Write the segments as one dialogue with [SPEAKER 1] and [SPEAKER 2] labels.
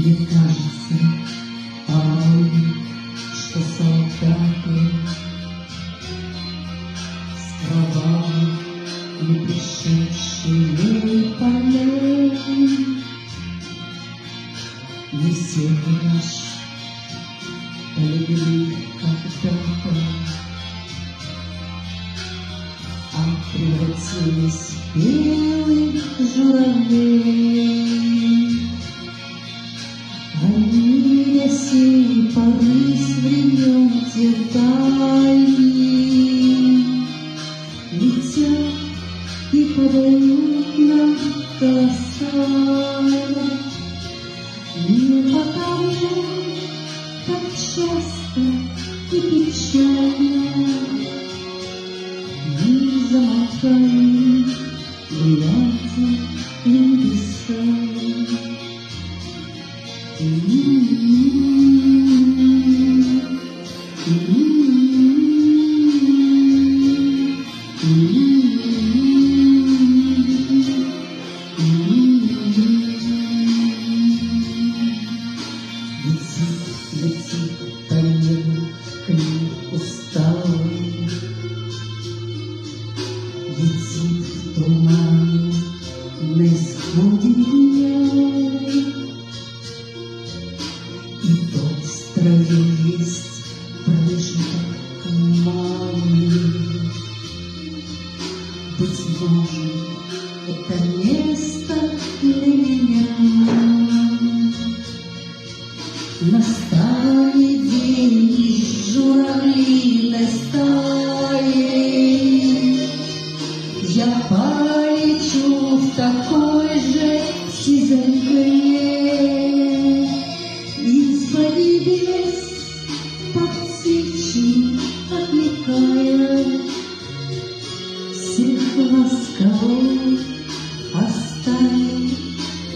[SPEAKER 1] Мне кажется порой, что солдаты с кровавых не пришедшие полей не север наш полегли когда-то, а превратились в белых журавлей. Они несли порыв времен тех дальних, летят и подают нам голоса. Не потому, так часто и печально мы замолкаем, глядя в небеса. Летит по небу клин усталый, летит в тумане на исходе дня. И тот строил есть промежуток малый. Быть может, это место для меня. Настанет день из журавлиной стаи, я полечу в такой же сизой мгле. Из-за небес под птичьи отвлекая, всех ласково оставит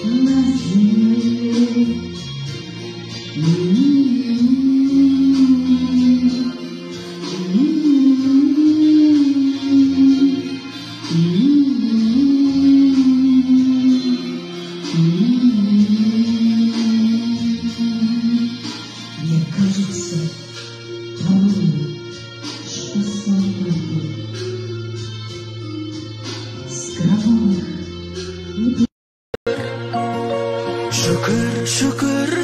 [SPEAKER 1] на земле. Мне кажется порой, что солдаты с кровавых не...
[SPEAKER 2] Шүкір, шүкір